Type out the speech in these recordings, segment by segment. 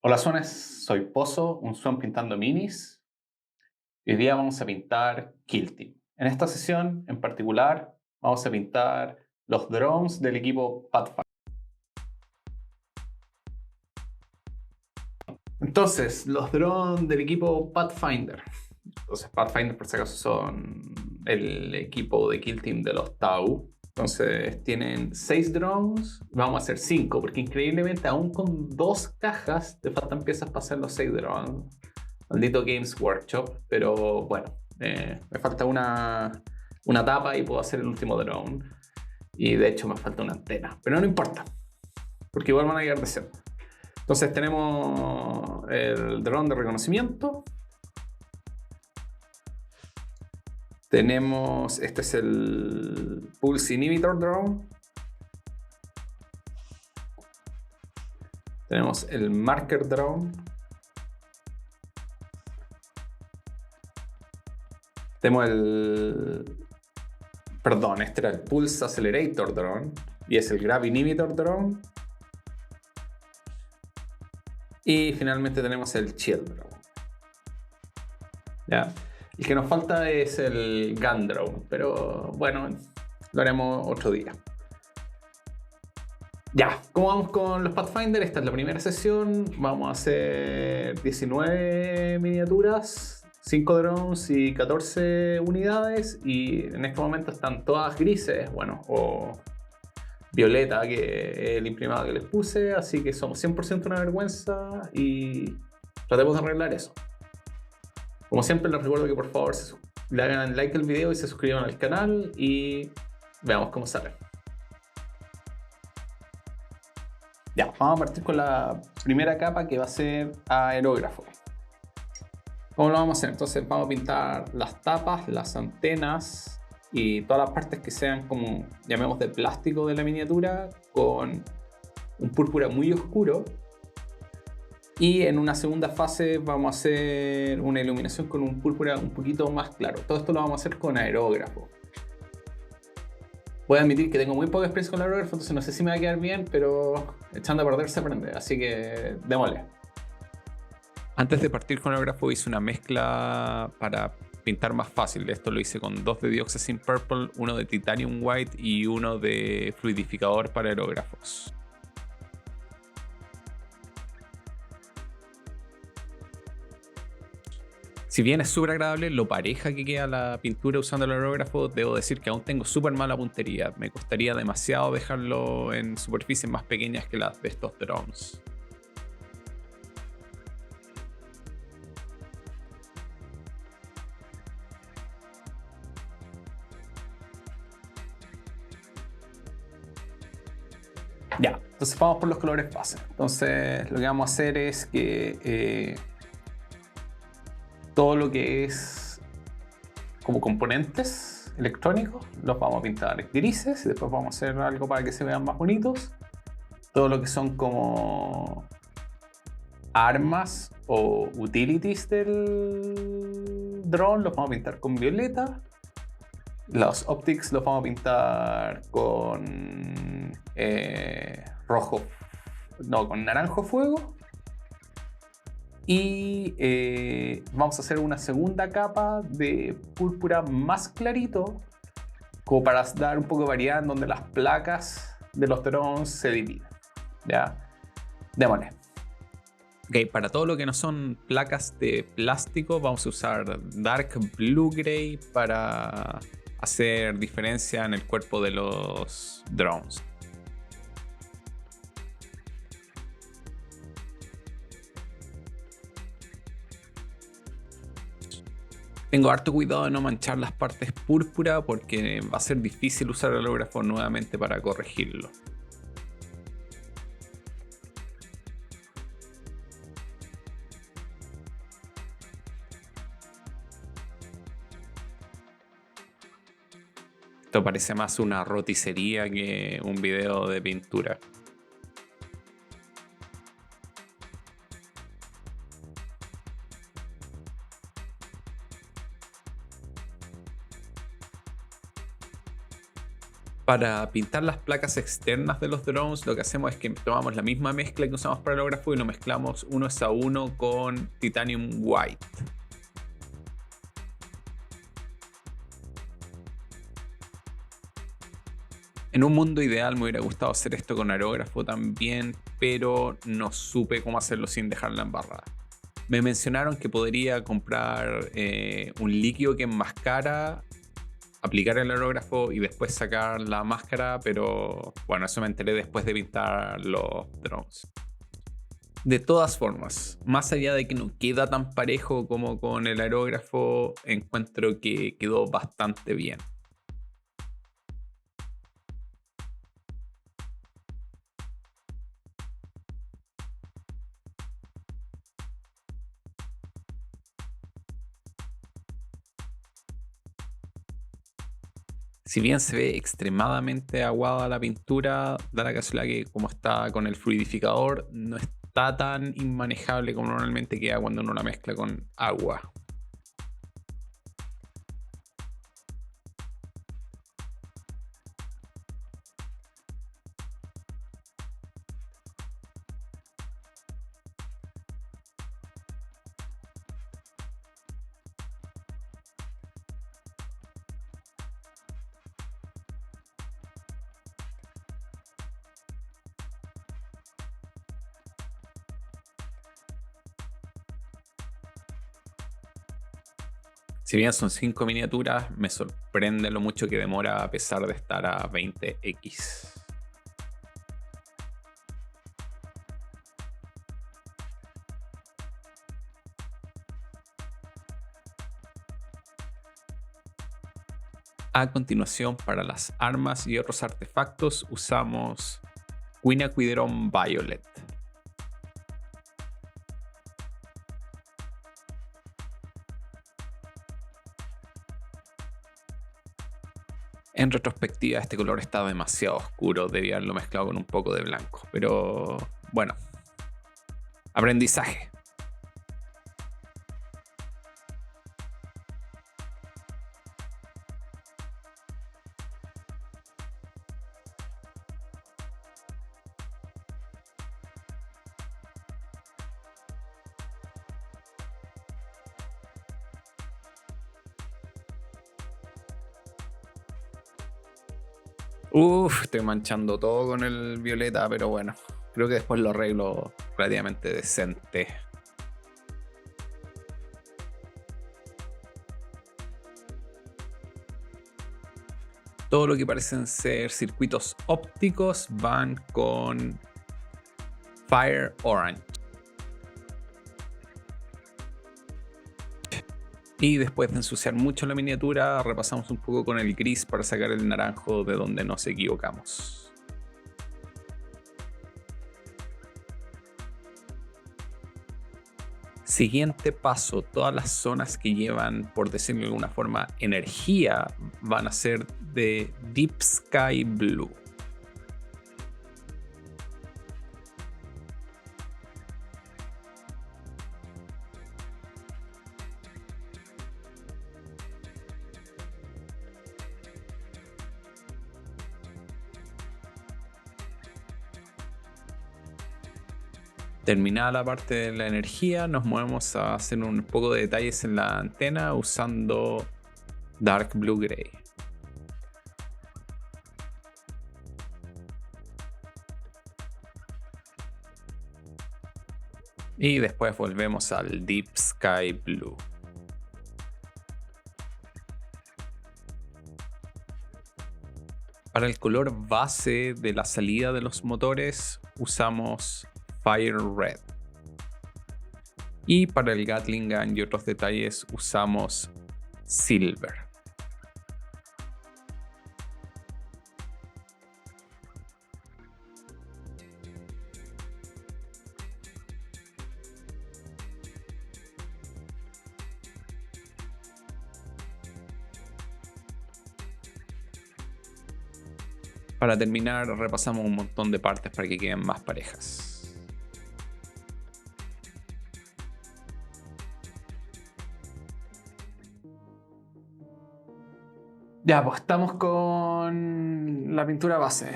Hola Suanes, soy Pozo, un Swan pintando minis. Hoy día vamos a pintar Kill Team. En esta sesión en particular vamos a pintar los drones del equipo Pathfinder. Entonces, los drones del equipo Pathfinder. Entonces, Pathfinder por si acaso son el equipo de Kill Team de los Tau. Entonces, tienen 6 drones, vamos a hacer 5, porque increíblemente aún con 2 cajas te faltan piezas para hacer los 6 drones. Maldito Games Workshop, pero bueno, me falta una tapa y puedo hacer el último drone. Y de hecho me falta una antena, pero no importa, porque igual van a llegar de cero. Entonces tenemos el drone de reconocimiento. Tenemos, este es el Pulse Inhibitor Drone. Tenemos el Marker Drone. Tenemos Perdón, este era el Pulse Accelerator Drone. Y es el Grav Inhibitor Drone. Y finalmente tenemos el Shield Drone. ¿Ya? El que nos falta es el Gun Drone. Pero bueno, lo haremos otro día. Ya, ¿cómo vamos con los Pathfinder? Esta es la primera sesión. Vamos a hacer 19 miniaturas, 5 drones y 14 unidades. Y en este momento están todas grises, bueno, o violeta, que es el imprimado que les puse. Así que somos 100% una vergüenza y tratemos de arreglar eso. Como siempre, les recuerdo que por favor le hagan like al video y se suscriban al canal y veamos cómo sale. Ya, vamos a partir con la primera capa que va a ser aerógrafo. ¿Cómo lo vamos a hacer? Entonces vamos a pintar las tapas, las antenas y todas las partes que sean como, llamemos de plástico de la miniatura, con un púrpura muy oscuro. Y en una segunda fase vamos a hacer una iluminación con un púrpura un poquito más claro. Todo esto lo vamos a hacer con aerógrafo. Voy a admitir que tengo muy poca experiencia con el aerógrafo, entonces no sé si me va a quedar bien, pero echando a perder se aprende, así que démosle. Antes de partir con el aerógrafo hice una mezcla para pintar más fácil. Esto lo hice con 2 de Dioxazine Purple, uno de Titanium White y uno de fluidificador para aerógrafos. Si bien es súper agradable lo pareja que queda la pintura usando el aerógrafo, debo decir que aún tengo súper mala puntería. Me costaría demasiado dejarlo en superficies más pequeñas que las de estos drones. Ya, entonces vamos por los colores base. Entonces lo que vamos a hacer es que todo lo que es como componentes electrónicos los vamos a pintar grises y después vamos a hacer algo para que se vean más bonitos. Todo lo que son como armas o utilities del drone los vamos a pintar con violeta. Los optics los vamos a pintar con rojo, no, con naranjo fuego. Y vamos a hacer una segunda capa de púrpura más clarito, como para dar un poco de variedad en donde las placas de los drones se dividen. ¿Ya? Démosle. Ok, para todo lo que no son placas de plástico vamos a usar Dark Blue Gray para hacer diferencia en el cuerpo de los drones. Tengo harto cuidado de no manchar las partes púrpura porque va a ser difícil usar el aerógrafo nuevamente para corregirlo. Esto parece más una roticería que un video de pintura. Para pintar las placas externas de los drones, lo que hacemos es que tomamos la misma mezcla que usamos para el hológrafo y lo mezclamos 1:1 con Titanium White. En un mundo ideal me hubiera gustado hacer esto con aerógrafo también, pero no supe cómo hacerlo sin dejarla embarrada. Me mencionaron que podría comprar un líquido que enmascara, aplicar el aerógrafo y después sacar la máscara, pero bueno, eso me enteré después de pintar los drones. De todas formas, más allá de que no queda tan parejo como con el aerógrafo, encuentro que quedó bastante bien. Si bien se ve extremadamente aguada la pintura, da la casualidad que como está con el fluidificador, no está tan inmanejable como normalmente queda cuando uno la mezcla con agua. Si bien son 5 miniaturas, me sorprende lo mucho que demora a pesar de estar a 20x. A continuación, para las armas y otros artefactos usamos Quinaquidron Violet. En retrospectiva, este color estaba demasiado oscuro, debía haberlo mezclado con un poco de blanco, pero bueno, aprendizaje. Estoy manchando todo con el violeta, pero bueno, creo que después lo arreglo relativamente decente. Todo lo que parecen ser circuitos ópticos van con Fire Orange. Y después de ensuciar mucho la miniatura, repasamos un poco con el gris para sacar el naranjo de donde nos equivocamos. Siguiente paso, todas las zonas que llevan, por decirlo de alguna forma, energía, van a ser de Deep Sky Blue. Terminada la parte de la energía, nos movemos a hacer un poco de detalles en la antena usando Dark Blue Gray. Y después volvemos al Deep Sky Blue. Para el color base de la salida de los motores usamos Fire Red. Y para el Gatling Gun y otros detalles usamos Silver. Para terminar, repasamos un montón de partes para que queden más parejas. Ya, pues estamos con la pintura base.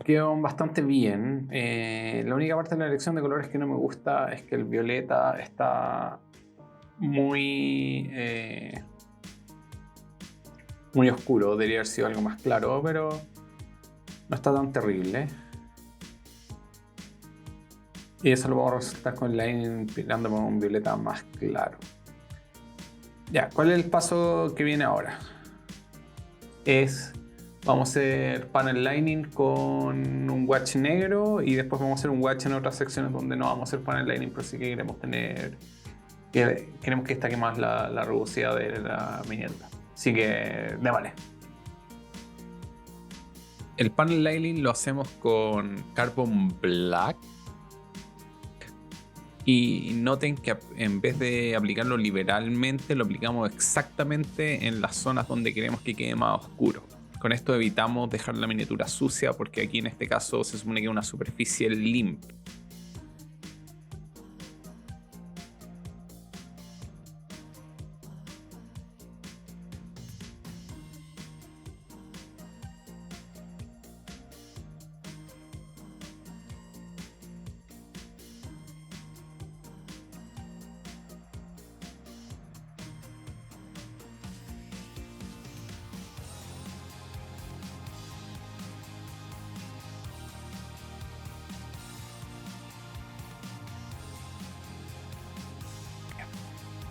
Quedó bastante bien. La única parte de la elección de colores que no me gusta es que el violeta está muy, muy oscuro. Debería haber sido algo más claro, pero no está tan terrible. Y eso lo vamos a resaltar con el line pintando con un violeta más claro. Ya, ¿cuál es el paso que viene ahora? Vamos a hacer panel lining con un watch negro y después vamos a hacer un watch en otras secciones donde no vamos a hacer panel lining, pero sí que queremos que destaque más la rugosidad de la miniatura. Así que démosle. El panel lining lo hacemos con Carbon Black. Y noten que en vez de aplicarlo liberalmente, lo aplicamos exactamente en las zonas donde queremos que quede más oscuro. Con esto evitamos dejar la miniatura sucia porque aquí en este caso se supone que es una superficie limpia.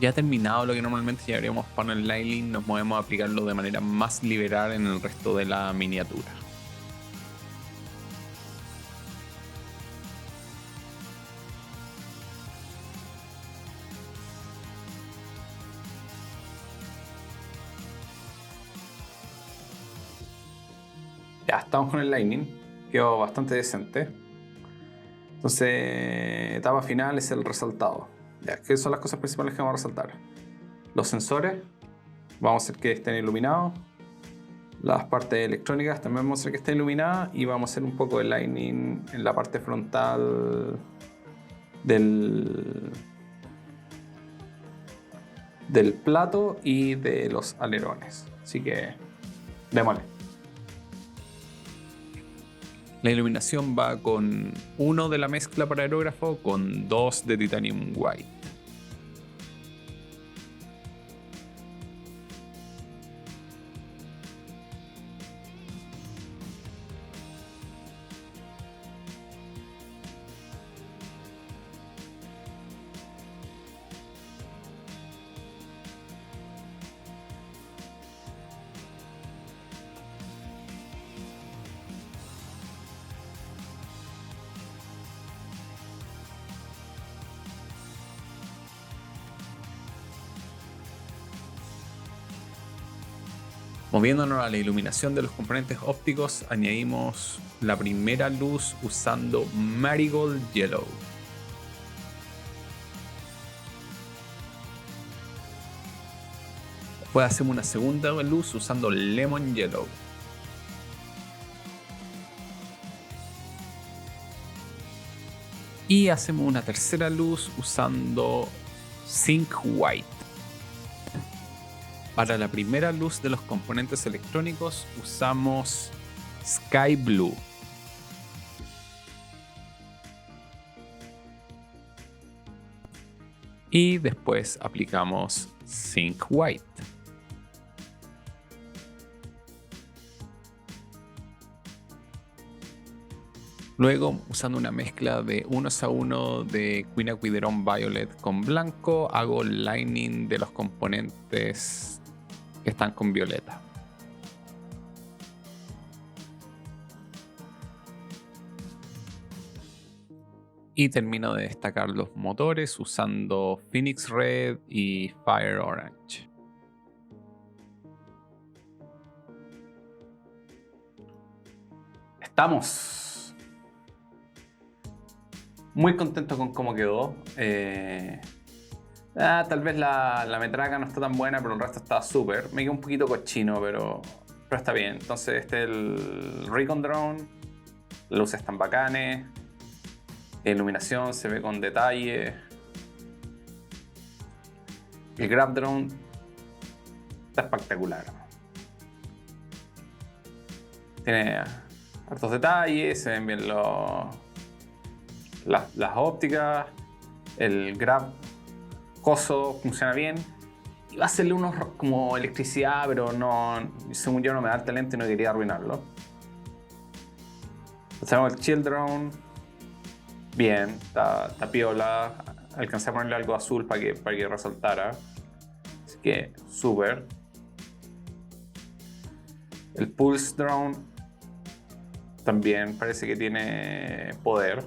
Ya terminado lo que normalmente llamaríamos panel lining, nos movemos a aplicarlo de manera más liberal en el resto de la miniatura. Ya estamos con el lining, quedó bastante decente. Entonces, etapa final es el resaltado. Ya, ¿qué son las cosas principales que vamos a resaltar? Los sensores, vamos a hacer que estén iluminados. Las partes electrónicas también vamos a hacer que estén iluminadas. Y vamos a hacer un poco de lining en la parte frontal del plato y de los alerones. Así que, démosle. La iluminación va con 1 de la mezcla para aerógrafo con 2 de Titanium White. Moviéndonos a la iluminación de los componentes ópticos, añadimos la primera luz usando Marigold Yellow. Después hacemos una segunda luz usando Lemon Yellow. Y hacemos una tercera luz usando Zinc White. Para la primera luz de los componentes electrónicos usamos Sky Blue. Y después aplicamos Zinc White. Luego, usando una mezcla de 1:1 de Queen Aquaderon Violet con blanco, hago lining de los componentes que están con violeta. Y termino de destacar los motores usando Phoenix Red y Fire Orange. Estamos muy contentos con cómo quedó. Tal vez la metraca no está tan buena, pero el resto está súper. Me quedó un poquito cochino, pero está bien. Entonces este es el Recon Drone. Las luces están bacanes. La iluminación se ve con detalle. El Grab Drone está espectacular. Tiene hartos detalles, se ven bien las ópticas, el grab coso funciona bien. Iba a hacerle unos como electricidad, pero no, según yo no me da el talento y no quería arruinarlo. Tenemos el Chill Drone. Bien, está piola. Alcancé a ponerle algo azul para que resaltara. Así que, súper. El Pulse Drone también parece que tiene poder.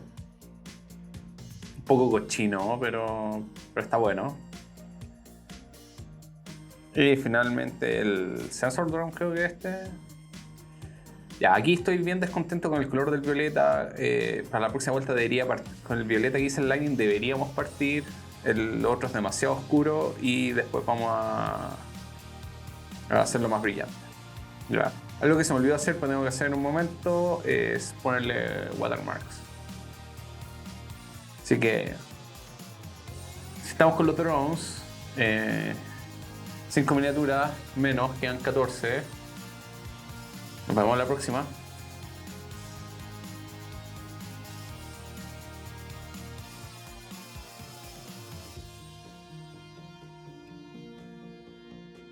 Un poco cochino, pero está bueno. Y finalmente el Sensor Drone, creo que Ya, aquí estoy bien descontento con el color del violeta. Para la próxima vuelta debería con el violeta que hice el Lightning deberíamos partir. El otro es demasiado oscuro y después vamos a hacerlo más brillante. Ya. Algo que se me olvidó hacer, pero tengo que hacer en un momento, es ponerle watermarks. Así que si estamos con los drones, 5 miniaturas menos, quedan 14. Nos vemos la próxima.